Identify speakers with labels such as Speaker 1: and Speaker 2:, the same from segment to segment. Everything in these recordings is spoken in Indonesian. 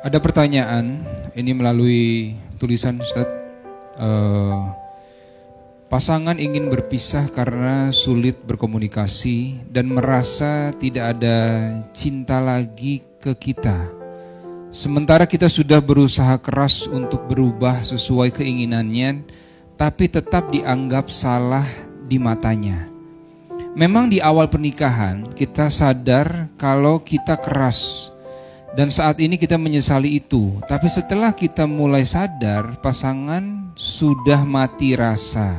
Speaker 1: Ada pertanyaan, ini melalui tulisan Ustaz. Pasangan ingin berpisah karena sulit berkomunikasi dan merasa tidak ada cinta lagi ke kita. Sementara kita sudah berusaha keras untuk berubah sesuai keinginannya, tapi tetap dianggap salah di matanya. Memang di awal pernikahan kita sadar kalau kita keras, dan saat ini kita menyesali itu. Tapi setelah kita mulai sadar, pasangan sudah mati rasa.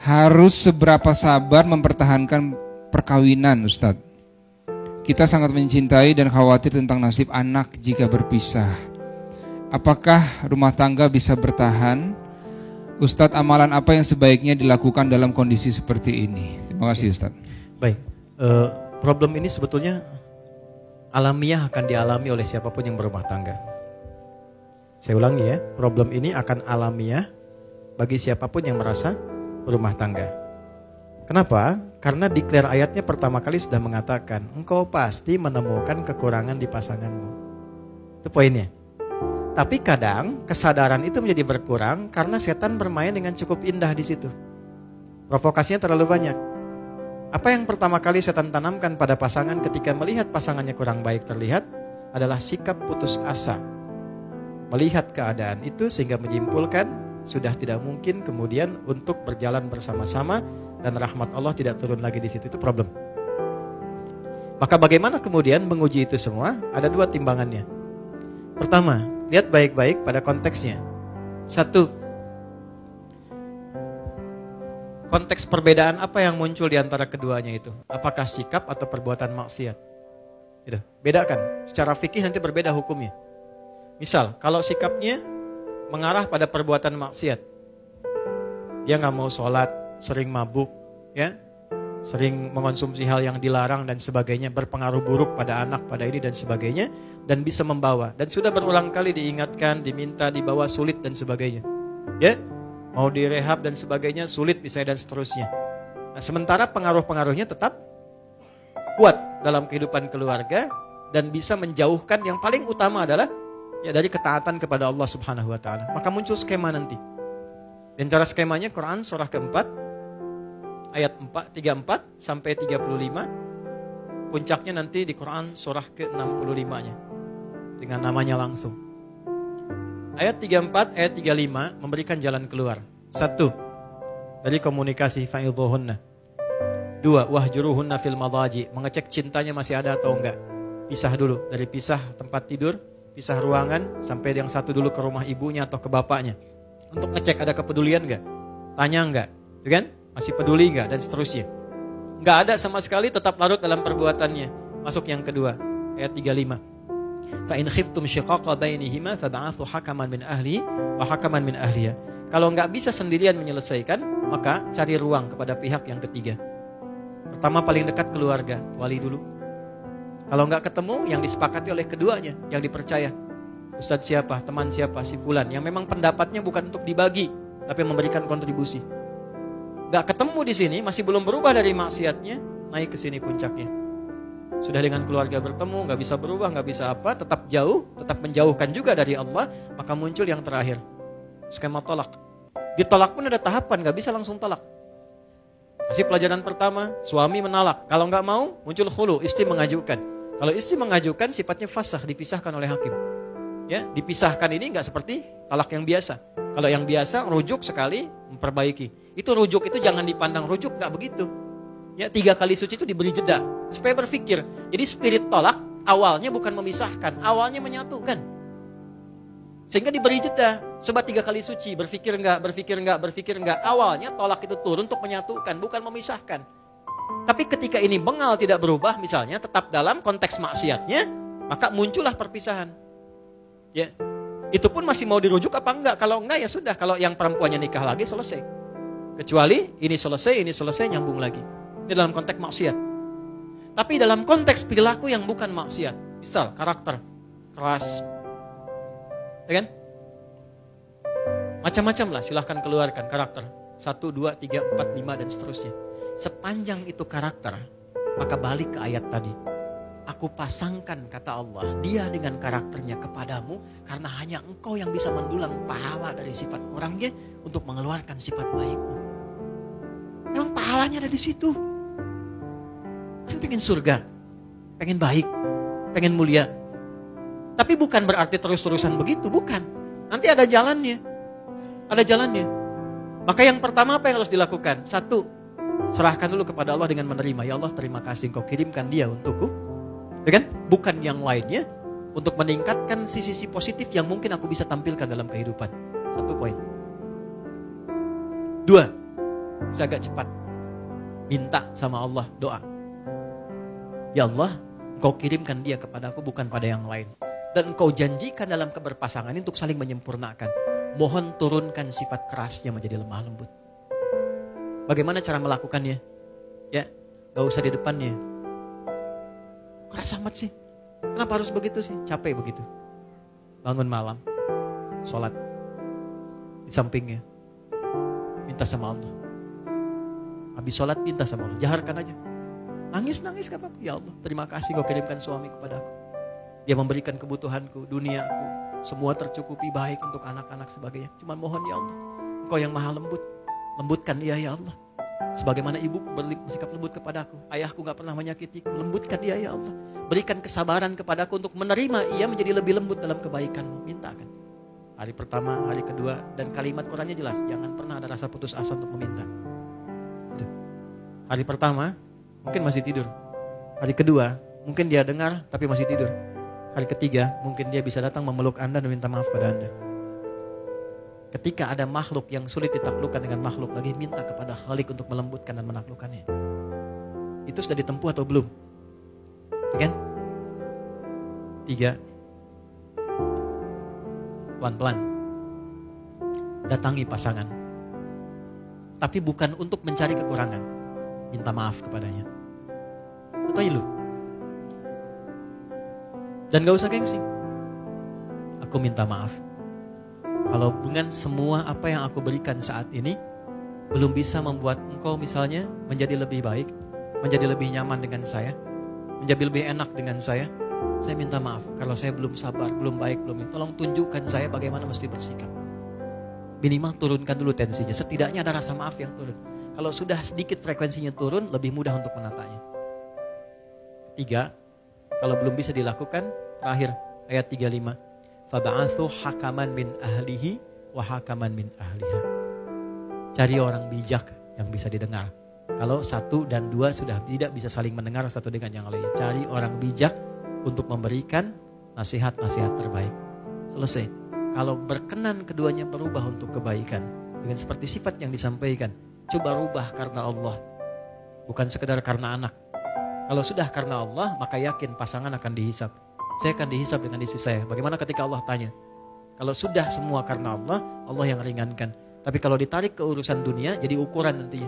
Speaker 1: Harus seberapa sabar mempertahankan perkawinan, Ustadz? Kita sangat mencintai dan khawatir tentang nasib anak jika berpisah. Apakah rumah tangga bisa bertahan? Ustadz, amalan apa yang sebaiknya dilakukan dalam kondisi seperti ini? Terima kasih, Ustadz.
Speaker 2: Baik, problem ini sebetulnya alamiah akan dialami oleh siapapun yang berumah tangga. Saya ulangi ya, problem ini akan alamiah bagi siapapun yang merasa berumah tangga. Kenapa? Karena declare ayatnya pertama kali sudah mengatakan, engkau pasti menemukan kekurangan di pasanganmu. Itu poinnya. Tapi kadang kesadaran itu menjadi berkurang karena setan bermain dengan cukup indah di situ. Provokasinya terlalu banyak. Apa yang pertama kali setan tanamkan pada pasangan ketika melihat pasangannya kurang baik terlihat adalah sikap putus asa. Melihat keadaan itu sehingga menyimpulkan sudah tidak mungkin kemudian untuk berjalan bersama-sama dan rahmat Allah tidak turun lagi di situ. Itu problem. Maka bagaimana kemudian menguji itu semua? Ada dua timbangannya. Pertama, lihat baik-baik pada konteksnya. Satu, konteks perbedaan apa yang muncul di antara keduanya itu? Apakah sikap atau perbuatan maksiat? Gitu. Bedakan. Secara fikih nanti berbeda hukumnya. Misal, kalau sikapnya mengarah pada perbuatan maksiat, dia nggak mau sholat, sering mabuk, ya, sering mengonsumsi hal yang dilarang dan sebagainya, berpengaruh buruk pada anak, pada ini dan sebagainya, dan bisa membawa. Dan sudah berulang kali diingatkan, diminta, dibawa, sulit dan sebagainya. Ya, mau direhab dan sebagainya, sulit misalnya dan seterusnya. Nah, sementara pengaruh-pengaruhnya tetap kuat dalam kehidupan keluarga dan bisa menjauhkan. Yang paling utama adalah ya dari ketaatan kepada Allah Subhanahu wa taala. Maka muncul skema nanti. Dan cara skemanya Quran surah keempat ayat 34 sampai 35. Puncaknya nanti di Quran surah ke-65-nya dengan namanya langsung. Ayat 34, ayat 35 memberikan jalan keluar. 1. Dari komunikasi fa'idhuhunna. 2. Wahjuruhunna fil madaji, mengecek cintanya masih ada atau enggak. Pisah dulu, dari pisah tempat tidur, pisah ruangan, sampai yang satu dulu ke rumah ibunya atau ke bapaknya. Untuk ngecek ada kepedulian enggak, tanya enggak, kan? Masih peduli enggak, dan seterusnya. Enggak ada sama sekali, tetap larut dalam perbuatannya. Masuk yang kedua, ayat 35. Fa in khiftum shiqaqa bainihima fab'athu hakaman min ahli wa hakaman min ahliha. Kalau enggak bisa sendirian menyelesaikan, maka cari ruang kepada pihak yang ketiga. Pertama paling dekat keluarga, wali dulu. Kalau enggak ketemu, yang disepakati oleh keduanya, yang dipercaya. Ustadz siapa, teman siapa, si fulan, yang memang pendapatnya bukan untuk dibagi, tapi memberikan kontribusi. Enggak ketemu di sini, masih belum berubah dari maksiatnya, naik ke sini puncaknya. Sudah dengan keluarga bertemu, enggak bisa berubah, enggak bisa apa, tetap jauh, tetap menjauhkan juga dari Allah, maka muncul yang terakhir, skema tolak. Ditolak pun ada tahapan, enggak bisa langsung tolak. Kasih pelajaran pertama, suami menolak. Kalau enggak mau, muncul khulu, istri mengajukan. Kalau istri mengajukan sifatnya fasakh, dipisahkan oleh hakim. Ya, dipisahkan ini enggak seperti talak yang biasa. Kalau yang biasa rujuk sekali memperbaiki. Itu rujuk itu jangan dipandang rujuk, enggak begitu. Ya, 3 kali suci itu diberi jeda supaya berpikir. Jadi spirit tolak awalnya bukan memisahkan, awalnya menyatukan. Sehingga diberi jeda. Coba 3 kali suci, berpikir enggak, berpikir enggak, berpikir enggak. Awalnya tolak itu turun untuk menyatukan, bukan memisahkan. Tapi ketika ini bengal tidak berubah, misalnya tetap dalam konteks maksiatnya, maka muncullah perpisahan. Ya, itu pun masih mau dirujuk apa enggak? Kalau enggak ya sudah. Kalau yang perempuannya nikah lagi selesai. Kecuali ini selesai nyambung lagi. Ini dalam konteks maksiat. Tapi dalam konteks perilaku yang bukan maksiat, misal karakter keras, ya kan? Macam-macam lah, silahkan keluarkan karakter 1, 2, 3, 4, 5 dan seterusnya. Sepanjang itu karakter, maka balik ke ayat tadi. Aku pasangkan, kata Allah, dia dengan karakternya kepadamu karena hanya engkau yang bisa mendulang pahala dari sifat kurangnya untuk mengeluarkan sifat baikmu. Memang pahalanya ada di situ. Kan pengen surga, pengen baik, pengen mulia. Tapi bukan berarti terus-terusan begitu, bukan. Nanti ada jalannya. Ada jalannya. Maka yang pertama apa yang harus dilakukan? Satu, serahkan dulu kepada Allah dengan menerima. Ya Allah, terima kasih engkau kirimkan dia untukku. Ya kan? Bukan yang lainnya, untuk meningkatkan sisi-sisi positif yang mungkin aku bisa tampilkan dalam kehidupan. Satu poin. Dua, saya agak cepat. Minta sama Allah, doa. Ya Allah, engkau kirimkan dia kepada aku, bukan pada yang lain. Dan engkau janjikan dalam keberpasangan ini untuk saling menyempurnakan. Mohon turunkan sifat kerasnya menjadi lemah lembut. Bagaimana cara melakukannya? Ya, gak usah di depannya. Keras amat sih. Kenapa harus begitu sih? Capek begitu. Bangun malam, sholat. Di sampingnya, minta sama Allah. Habis sholat minta sama Allah. Jaharkan aja. Nangis gak apa-apa. Ya Allah, terima kasih kau kirimkan suami kepada aku. Dia memberikan kebutuhanku, duniaku. Semua tercukupi baik untuk anak-anak sebagainya. Cuma mohon ya Allah, engkau yang maha lembut. Lembutkan dia ya Allah. Sebagaimana ibuku bersikap lembut kepadaku. Ayahku gak pernah menyakitiku. Lembutkan dia ya Allah. Berikan kesabaran kepadaku untuk menerima ia menjadi lebih lembut dalam kebaikanmu. Mintakan. Hari pertama, hari kedua. Dan kalimat Qurannya jelas. Jangan pernah ada rasa putus asa untuk meminta. Hari pertama mungkin masih tidur. Hari kedua mungkin dia dengar tapi masih tidur. Hari ketiga mungkin dia bisa datang memeluk Anda dan minta maaf pada Anda. Ketika ada makhluk yang sulit ditaklukkan dengan makhluk lagi, minta kepada Khalik untuk melembutkan dan menaklukkannya. Itu sudah ditempuh atau belum? Ya kan? 3. Pelan-pelan. Datangi pasangan. Tapi bukan untuk mencari kekurangan. Minta maaf kepadanya. Itu aja lu. Dan gak usah gengsi. Aku minta maaf. Kalau dengan semua apa yang aku berikan saat ini belum bisa membuat engkau misalnya menjadi lebih baik, menjadi lebih nyaman dengan saya, menjadi lebih enak dengan saya minta maaf. Kalau saya belum sabar, belum baik, belum ini, tolong tunjukkan saya bagaimana mesti bersikap. Minimal turunkan dulu tensinya, setidaknya ada rasa maaf yang turun. Kalau sudah sedikit frekuensinya turun, lebih mudah untuk menatanya. 3, kalau belum bisa dilakukan, terakhir ayat 35. Faba'athu hakaman min ahlihi wa hakaman min ahliha. Cari orang bijak yang bisa didengar. Kalau 1 dan 2 sudah tidak bisa saling mendengar satu dengan yang lain, cari orang bijak untuk memberikan nasihat-nasihat terbaik. Selesai. Kalau berkenan keduanya berubah untuk kebaikan dengan seperti sifat yang disampaikan, coba rubah karena Allah, bukan sekedar karena anak. Kalau sudah karena Allah, maka yakin pasangan akan dihisab. Saya akan dihisab dengan istri saya. Bagaimana ketika Allah tanya? Kalau sudah semua karena Allah, Allah yang ringankan. Tapi kalau ditarik ke urusan dunia, jadi ukuran nantinya.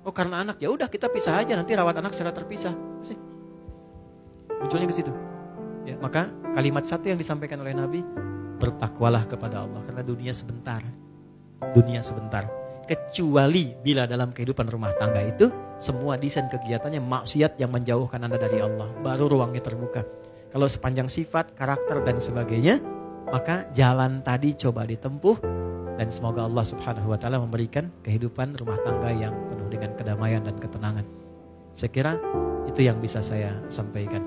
Speaker 2: Oh karena anak, ya udah kita pisah aja, nanti rawat anak secara terpisah. Munculnya ke situ. Ya, maka kalimat 1 yang disampaikan oleh Nabi, bertakwalah kepada Allah karena dunia sebentar. Dunia sebentar. Kecuali bila dalam kehidupan rumah tangga itu semua desain kegiatannya maksiat yang menjauhkan Anda dari Allah, baru ruangnya terbuka. Kalau sepanjang sifat, karakter dan sebagainya, maka jalan tadi coba ditempuh dan semoga Allah Subhanahu wa taala memberikan kehidupan rumah tangga yang penuh dengan kedamaian dan ketenangan. Saya kira itu yang bisa saya sampaikan.